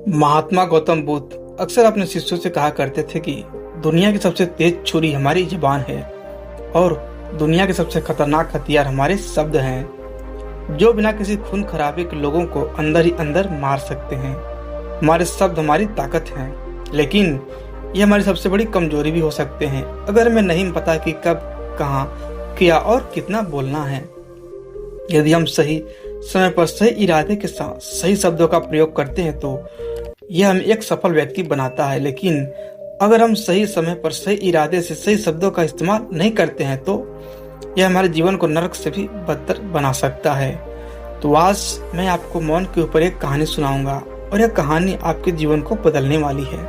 महात्मा गौतम बुद्ध अक्सर अपने शिष्यों से कहा करते थे कि दुनिया की सबसे तेज छुरी हमारी जुबान है और दुनिया के सबसे खतरनाक हथियार हमारे शब्द हैं, जो बिना किसी खून खराबे के लोगों को अंदर ही अंदर मार सकते हैं। हमारे शब्द हमारी ताकत हैं, लेकिन ये हमारी सबसे बड़ी कमजोरी भी हो सकते हैं अगर हमें नहीं पता कि कब, कहाँ, क्या और कितना बोलना है। यदि हम सही समय पर सही इरादे के साथ सही शब्दों का प्रयोग करते हैं तो यह हमें एक सफल व्यक्ति बनाता है, लेकिन अगर हम सही समय पर सही इरादे से सही शब्दों का इस्तेमाल नहीं करते हैं तो यह हमारे जीवन को नरक से भी बदतर बना सकता है। तो आज मैं आपको मौन के ऊपर एक कहानी सुनाऊंगा और यह कहानी आपके जीवन को बदलने वाली है,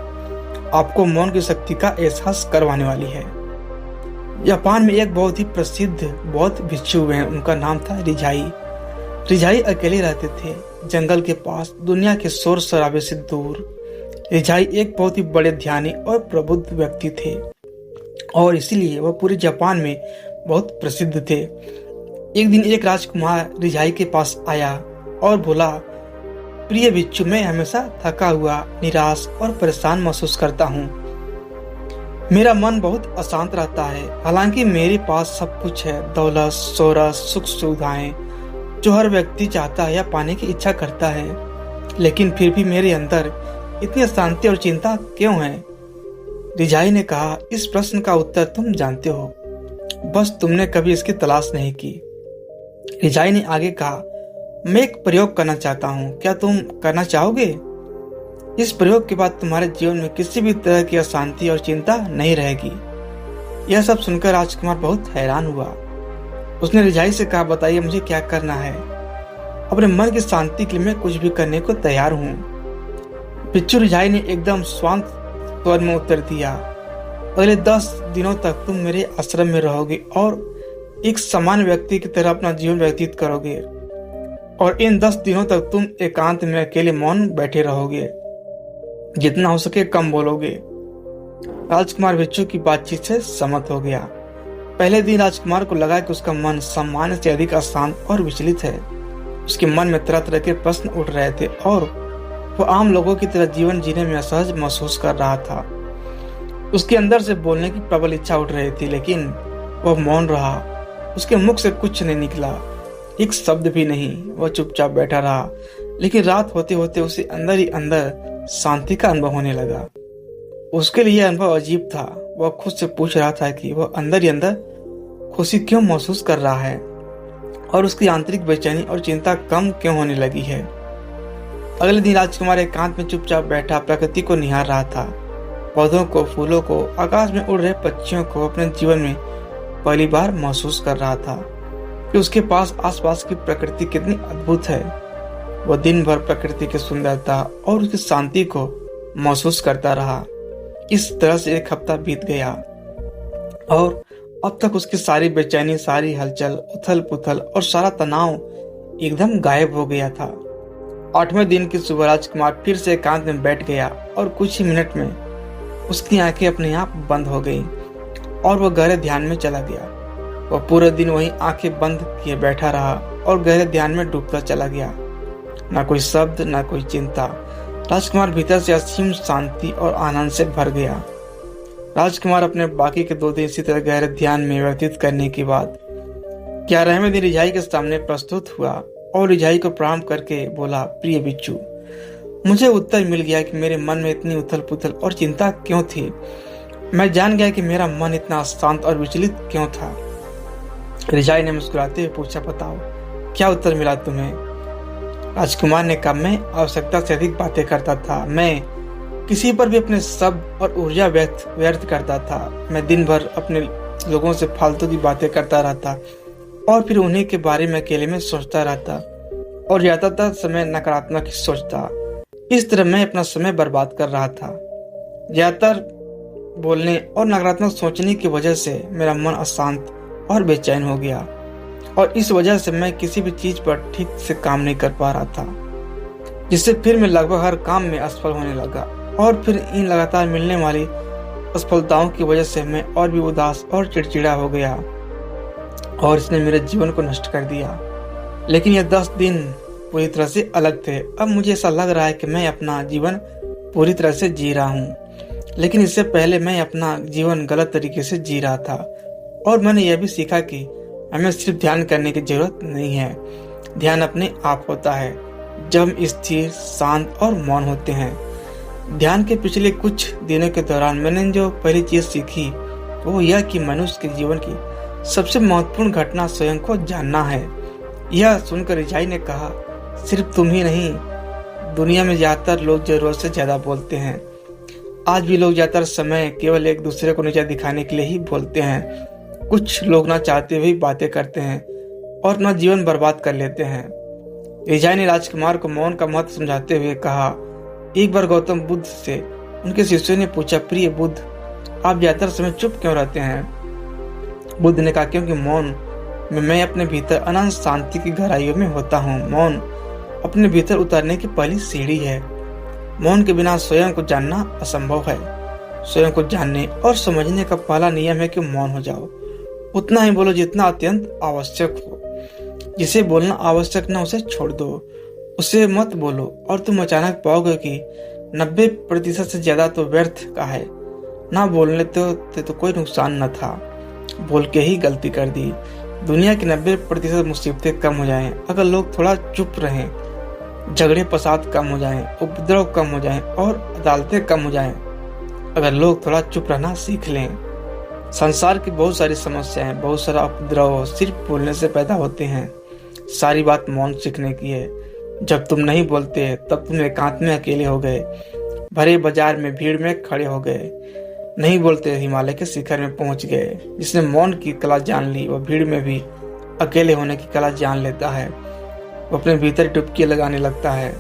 आपको मौन की शक्ति का एहसास करवाने वाली है। जापान में एक बहुत ही प्रसिद्ध बौद्ध भिक्षु हुए हैं, उनका नाम था रिझाई। रिझाई अकेले रहते थे, जंगल के पास, दुनिया के शोर शराबे से दूर। रिझाई एक बहुत ही बड़े ध्यानी और प्रबुद्ध व्यक्ति थे और इसीलिए वह पूरे जापान में बहुत प्रसिद्ध थे। एक दिन एक राजकुमार रिझाई के पास आया और बोला, प्रिय भिक्षु, मैं हमेशा थका हुआ, निराश और परेशान महसूस करता हूँ। मेरा मन बहुत अशांत रहता है, हालांकि मेरे पास सब कुछ है, दौलत, शोहरत, सुख सुविधाएं जो हर व्यक्ति चाहता है या पाने की इच्छा करता है, लेकिन फिर भी मेरे अंदर इतनी अशांति और चिंता क्यों है? रिझाई ने कहा, इस प्रश्न का उत्तर तुम जानते हो, बस तुमने कभी इसकी तलाश नहीं की। रिझाई ने आगे कहा, मैं एक प्रयोग करना चाहता हूँ, क्या तुम करना चाहोगे? इस प्रयोग के बाद तुम्हारे जीवन में किसी भी तरह की अशांति और चिंता नहीं रहेगी। यह सब सुनकर राजकुमार बहुत हैरान हुआ। उसने रिझाई से कहा, बताइए मुझे क्या करना है? अपने मन की शांति के लिए मैं कुछ भी करने को तैयार हूँ। भिक्षु रिझाई ने एकदम शांत स्वर में उत्तर दिया, अगले 10 दिनों तक तुम मेरे आश्रम में रहोगे और एक सामान्य व्यक्ति की तरह अपना जीवन व्यतीत करोगे, और इन 10 दिनों तक तुम एकांत में अकेले मौन बैठे रहोगे, जितना हो सके कम बोलोगे। राजकुमार भिक्षु की बातचीत से सहमत हो गया। पहले दिन राजकुमार को लगा कि उसका मन सामान्य से अधिक अशांत और विचलित है। उसके मन में तरह तरह के प्रश्न उठ रहे थे और वह आम लोगों की तरह जीवन जीने में असहज महसूस कर रहा था। उसके अंदर से बोलने की प्रबल इच्छा उठ रही थी, लेकिन वह मौन रहा। उसके मुख से कुछ नहीं निकला, एक शब्द भी नहीं। वह चुपचाप बैठा रहा, लेकिन रात होते होते उसे अंदर ही अंदर शांति का अनुभव होने लगा। उसके लिए यह अनुभव अजीब था। वह खुद से पूछ रहा था कि वह अंदर ही अंदर खुशी क्यों महसूस कर रहा है और उसकी आंतरिक बेचैनी और चिंता कम क्यों होने लगी है। अगले दिन राजकुमार एकांत में चुपचाप बैठा प्रकृति को निहार रहा था, पौधों को, फूलों को, आकाश में उड़ रहे पक्षियों को अपने जीवन में पहली बार महसूस कर रहा था कि उसके पास आसपास की प्रकृति कितनी अद्भुत है। वह दिन भर प्रकृति की सुंदरता और उसकी शांति को महसूस करता रहा। इस तरह से एक हफ्ता बीत गया और अब तक उसकी सारी बेचैनी, सारी हलचल, उथल पुथल और सारा तनाव एकदम गायब हो गया था। 8वें दिन की सुबह राजकुमार फिर से एकांत में बैठ गया और कुछ ही मिनट में उसकी आंखें अपने आप बंद हो गईं और वह गहरे ध्यान में चला गया। वह पूरे दिन वहीं आंखें बंद किए बैठा रहा और गहरे ध्यान में डूबता चला गया। ना कोई शब्द, ना कोई चिंता। राजकुमार भीतर से असीम शांति और आनंद से भर गया। राजकुमार अपने बाकी के 2 दिन इसी तरह गहरे ध्यान में व्यतीत करने के बाद 11वें दिन रिझाई के सामने प्रस्तुत हुआ और रिझाई को प्रणाम करके बोला, प्रिय भिक्षु, मुझे उत्तर मिल गया कि मेरे मन में इतनी उथल पुथल और चिंता क्यों थी। मैं जान गया कि मेरा मन इतना अशांत और विचलित क्यों था। रिझाई ने मुस्कुराते हुए पूछा, बताओ क्या उत्तर मिला तुम्हें? राजकुमार ने कहा, मैं आवश्यकता से अधिक बातें करता था। मैं किसी पर भी अपने शब्द और ऊर्जा व्यर्थ करता था। मैं दिन भर अपने लोगों से फालतू की बातें करता रहता और फिर उन्हीं के बारे में अकेले में सोचता रहता और ज्यादातर समय नकारात्मक ही सोचता। इस तरह मैं अपना समय बर्बाद कर रहा था। ज्यादातर बोलने और नकारात्मक सोचने की वजह से मेरा मन अशांत और बेचैन हो गया और इस वजह से मैं किसी भी चीज पर ठीक से काम नहीं कर पा रहा था, जिससे फिर मैं लगभग हर काम में असफल होने लगा और फिर इन लगातार मिलने वाली असफलताओं की वजह से मैं और भी उदास और चिड़चिड़ा हो गया और इसने मेरे जीवन को नष्ट कर दिया। लेकिन यह 10 दिन पूरी तरह से अलग थे। अब मुझे ऐसा लग रहा है कि मैं अपना जीवन पूरी तरह से जी रहा हूँ, लेकिन इससे पहले मैं अपना जीवन गलत तरीके से जी रहा था। और मैंने यह भी सीखा कि हमें सिर्फ ध्यान करने की जरूरत नहीं है, ध्यान अपने आप होता है जब हम स्थिर, शांत और मौन होते हैं। ध्यान के पिछले कुछ दिनों के दौरान मैंने जो पहली चीज सीखी वो यह कि मनुष्य के जीवन की सबसे महत्वपूर्ण घटना स्वयं को जानना है। यह सुनकर रिजाई ने कहा, सिर्फ तुम ही नहीं, दुनिया में ज्यादातर लोग जरूरत से ज्यादा बोलते हैं। आज भी लोग ज्यादातर समय केवल एक दूसरे को नीचा दिखाने के लिए ही बोलते हैं। कुछ लोग ना चाहते हुए बातें करते हैं और अपना जीवन बर्बाद कर लेते हैं। रिजाई ने राजकुमार को मौन का महत्व समझाते हुए कहा, एक बार गौतम बुद्ध से उनके शिष्यों ने पूछा, प्रिय बुद्ध, आप ज्यादातर समय चुप क्यों रहते हैं? बुद्ध ने कहा, क्योंकि मौन में मैं अपने भीतर अनंत शांति की गहराइयों में होता हूँ। मौन अपने भीतर उतरने की पहली सीढ़ी है। मौन के बिना स्वयं को जानना असंभव है। स्वयं को जानने और समझने का पहला नियम है कि मौन हो जाओ। उतना ही बोलो जितना अत्यंत आवश्यक हो। जिसे बोलना आवश्यक न उसे छोड़ दो, उसे मत बोलो और तुम अचानक पाओगे कि 90% से ज्यादा तो व्यर्थ का है। ना बोलने तो कोई नुकसान न था, बोल के ही गलती कर दी। दुनिया की 90% मुसीबतें कम हो जाएं अगर लोग थोड़ा चुप रहें, झगड़े फसाद कम हो जाएं, उपद्रव कम हो जाएं और अदालतें कम हो जाएं अगर लोग थोड़ा चुप रहना सीख लें। संसार की बहुत सारी समस्याएं, बहुत सारा उपद्रव सिर्फ बोलने से पैदा होते हैं। सारी बात मौन सीखने की है। जब तुम नहीं बोलते तब तुम एकांत में अकेले हो गए, भरे बाजार में भीड़ में खड़े हो गए। नहीं बोलते हिमालय के शिखर में पहुंच गए। जिसने मौन की कला जान ली वह भीड़ में भी अकेले होने की कला जान लेता है। वो अपने भीतर डुबकी लगाने लगता है।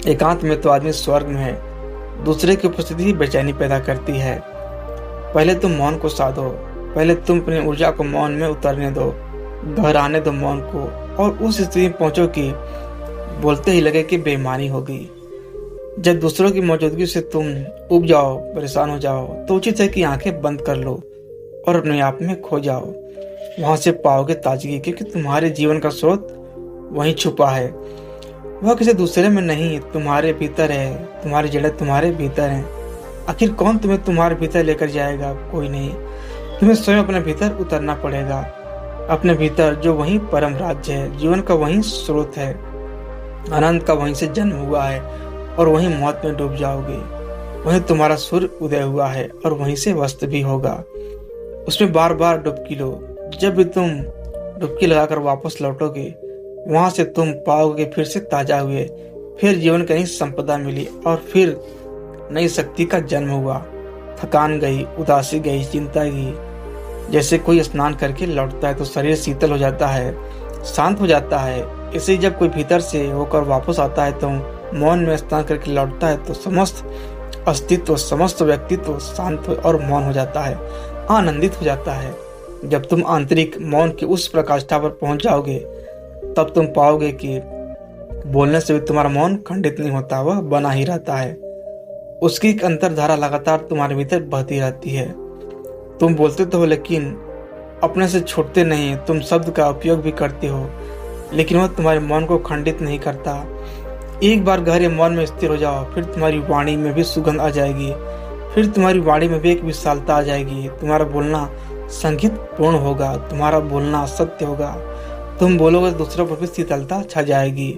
एकांत में तो आदमी स्वर्ग में है। दूसरे की उपस्थिति ही बेचैनी पैदा करती है। पहले तुम मौन को साधो। पहले तुम अपनी ऊर्जा को मौन में उतरने दो, गहराने दो मौन को, और उस स्थिति में पहुंचो कि बोलते ही लगे कि बेईमानी हो गई। जब दूसरों की मौजूदगी से तुम उब जाओ, परेशान हो जाओ, तो उचित है कि आंखें बंद कर लो और अपने आप में खो जाओ। वहां से पाओगे ताजगी, क्योंकि तुम्हारे जीवन का स्रोत वहीं छुपा है। वह किसी दूसरे में नहीं, तुम्हारे भीतर है। तुम्हारी जड़ें तुम्हारे भीतर हैं। आखिर कौन तुम्हें तुम्हारे भीतर लेकर जाएगा? कोई नहीं। तुम्हें स्वयं अपने भीतर उतरना पड़ेगा। अपने भीतर, जो वही परम राज्य है, जीवन का वही स्रोत है, अनंत का वहीं से जन्म हुआ है और वहीं मौत में डूब जाओगे। वहीं तुम्हारा सूर्य उदय हुआ है और वहीं से वस्त भी होगा। उसमें बार बार डुबकी लो। जब भी तुम डुबकी लगाकर वापस लौटोगे, वहां से तुम पाओगे फिर से ताजा हुए, फिर जीवन की नई संपदा मिली और फिर नई शक्ति का जन्म हुआ। थकान गई, उदासी गई, चिंता गई। जैसे कोई स्नान करके लौटता है तो शरीर शीतल हो जाता है, शांत हो जाता है। इसे जब कोई भीतर से होकर वापस आता है तो मौन में स्नान करके लौटता है तो समस्त अस्तित्व, समस्त व्यक्तित्व शांत और मौन हो जाता है, आनंदित हो जाता है। जब तुम आंतरिक मौन की उस प्रकाष्ठा पर पहुंच जाओगे, तब तुम पाओगे कि बोलने से भी तुम्हारा मौन खंडित नहीं होता, वह बना ही रहता है। उसकी एक अंतरधारा लगातार तुम्हारे भीतर बहती रहती है। तुम बोलते तो हो लेकिन अपने से छोड़ते नहीं। तुम शब्द का उपयोग भी करते हो, लेकिन वह तुम्हारे मौन को खंडित नहीं करता। एक बार गहरे मौन में स्थिर हो जाओ, फिर तुम्हारी वाणी में भी सुगंध आ जाएगी, फिर तुम्हारी वाणी में भी एक विशालता आ जाएगी। तुम्हारा बोलना संगीत पूर्ण होगा, तुम्हारा बोलना सत्य होगा। तुम बोलोगे तो दूसरों पर भी शीतलता छा जाएगी।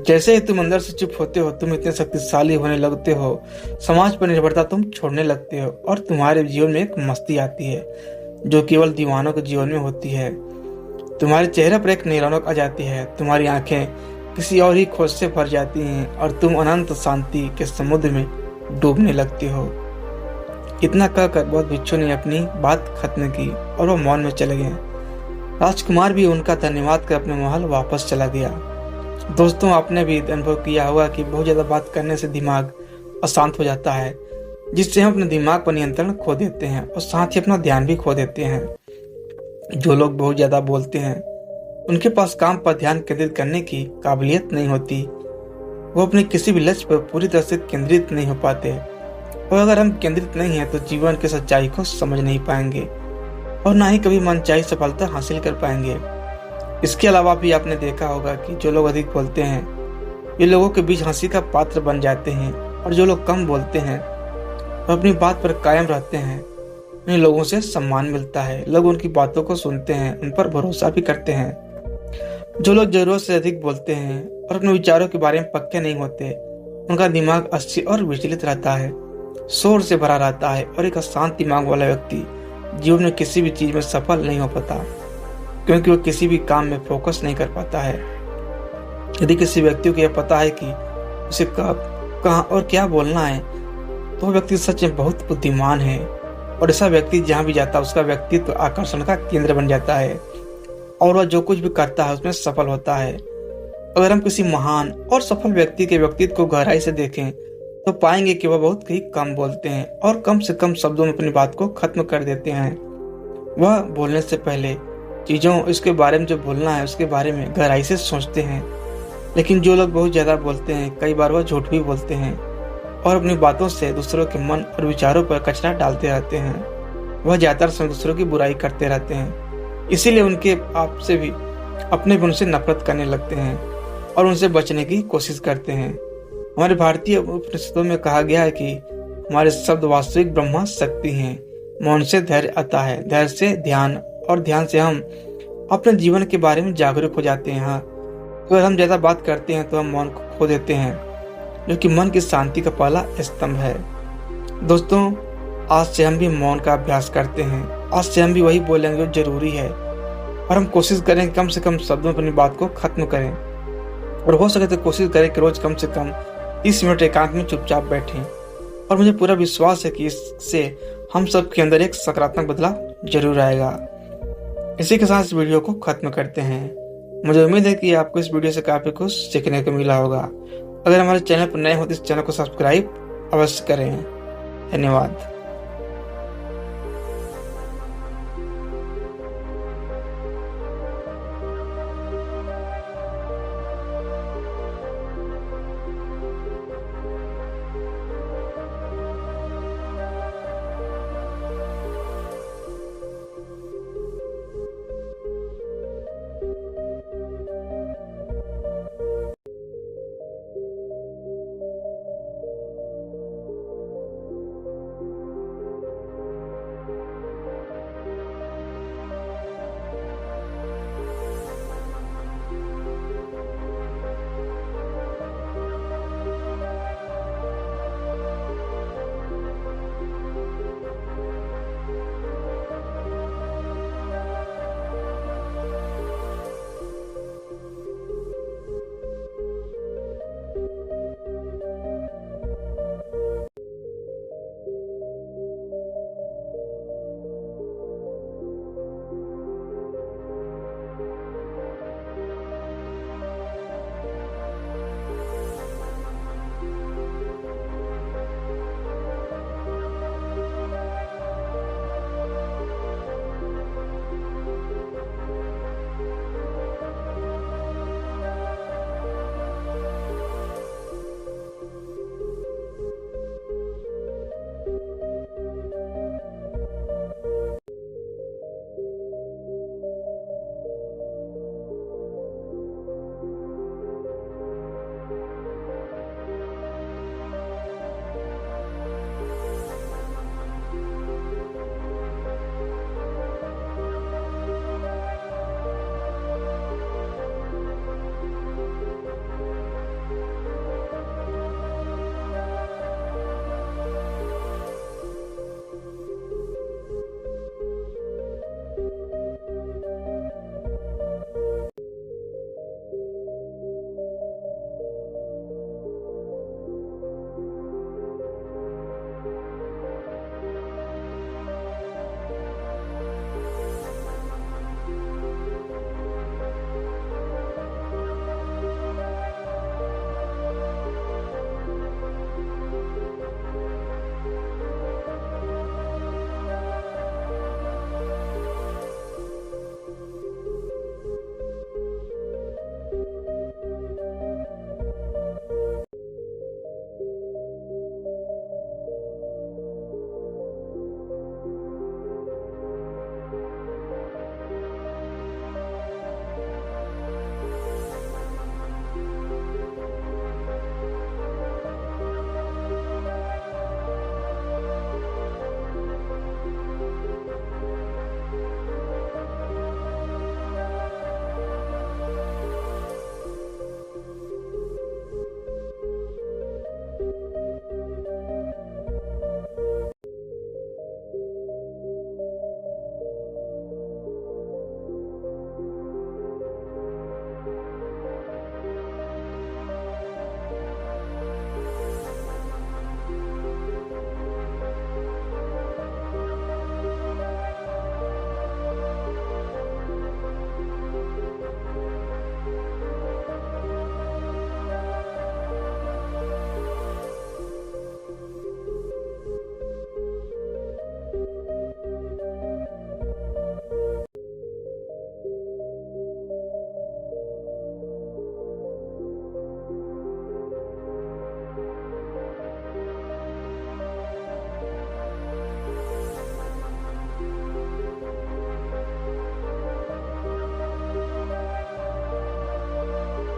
जैसे ही तुम अंदर से चुप होते हो, तुम इतने शक्तिशाली होने लगते हो। समाज पर निर्भरता तुम छोड़ने लगते हो और तुम्हारे जीवन में एक मस्ती आती है जो केवल दीवानों के जीवन में होती है। तुम्हारे चेहरे पर एक नई रौनक आ जाती है। तुम्हारी आंखें किसी और ही खोज से भर जाती हैं और तुम अनंत शांति के समुद्र में डूबने लगते हो। इतना कहकर बहुत भिक्षु ने अपनी बात खत्म की और वो मौन में चले गए। राजकुमार भी उनका धन्यवाद कर अपने महल वापस चला गया। दोस्तों, आपने भी अनुभव किया होगा कि बहुत ज्यादा बात करने से दिमाग अशांत हो जाता है, जिससे हम अपने दिमाग पर नियंत्रण खो देते हैं और साथ ही अपना ध्यान भी खो देते हैं। जो लोग बहुत ज्यादा बोलते हैं उनके पास काम पर ध्यान केंद्रित करने की काबिलियत नहीं होती। वो अपने किसी भी लक्ष्य पर पूरी तरह से केंद्रित नहीं हो पाते, और अगर हम केंद्रित नहीं हैं तो जीवन की सच्चाई को समझ नहीं पाएंगे और ना ही कभी मनचाही सफलता हासिल कर पाएंगे। इसके अलावा भी आपने देखा होगा कि जो लोग अधिक बोलते हैं ये लोगों के बीच हंसी का पात्र बन जाते हैं, और जो लोग कम बोलते हैं वो अपनी बात पर कायम रहते हैं। उन्हें लोगों से सम्मान मिलता है, लोग उनकी बातों को सुनते हैं, उन पर भरोसा भी करते हैं। जो लोग जरूरत से अधिक बोलते हैं और अपने विचारों के बारे में पक्के नहीं होते, उनका दिमाग अस्थिर और विचलित रहता है, शोर से भरा रहता है, और एक अशांत दिमाग वाला व्यक्ति जीवन में किसी भी चीज में सफल नहीं हो पाता, क्योंकि वो किसी भी काम में फोकस नहीं कर पाता है। यदि किसी व्यक्ति को यह पता है कि उसे कब, कहाँ और क्या बोलना है, तो वह व्यक्ति सच में बहुत बुद्धिमान है, और ऐसा व्यक्ति जहाँ भी जाता है उसका व्यक्तित्व आकर्षण का केंद्र बन जाता है, और वह जो कुछ भी करता है उसमें सफल होता है। अगर हम किसी महान और सफल व्यक्ति के व्यक्तित्व को गहराई से देखें तो पाएंगे कि वह बहुत ही कम बोलते हैं और कम से कम शब्दों में अपनी बात को खत्म कर देते हैं। वह बोलने से पहले चीजों इसके बारे में जो बोलना है उसके बारे में गहराई से सोचते हैं। लेकिन जो लोग बहुत ज्यादा बोलते हैं कई बार वह झूठ भी बोलते हैं और अपनी बातों से दूसरों के मन और विचारों पर कचरा डालते रहते हैं। वह ज्यादातर समय दूसरों की बुराई करते रहते हैं, इसीलिए उनके आप से भी अपने भी उनसे नफरत करने लगते हैं और उनसे बचने की कोशिश करते हैं। हमारे भारतीय उपनिषदों में कहा गया है कि हमारे शब्द वास्तविक ब्रह्मा शक्ति हैं। मौन से धैर्य आता है, धैर्य से ध्यान, और ध्यान से हम अपने जीवन के बारे में जागरूक हो जाते हैं। अगर हम ज्यादा बात करते हैं तो हम मौन को खो देते हैं, जो कि मन की शांति का पहला स्तंभ है। दोस्तों, आज से हम भी मौन का अभ्यास करते हैं। आज से हम भी वही बोलेंगे जो जरूरी है, और हम कोशिश करें कम से कम शब्दों में अपनी बात को खत्म करें, और हो सके तो कोशिश करें कि रोज कम से कम 30 मिनट एकांत में चुपचाप बैठें। और मुझे पूरा विश्वास है कि इससे हम सब के अंदर एक सकारात्मक बदलाव जरूर आएगा। इसी के साथ इस वीडियो को खत्म करते हैं। मुझे उम्मीद है कि आपको इस वीडियो से काफी कुछ सीखने को मिला होगा। अगर हमारे चैनल पर नए हो तो इस चैनल को सब्सक्राइब अवश्य करें। धन्यवाद।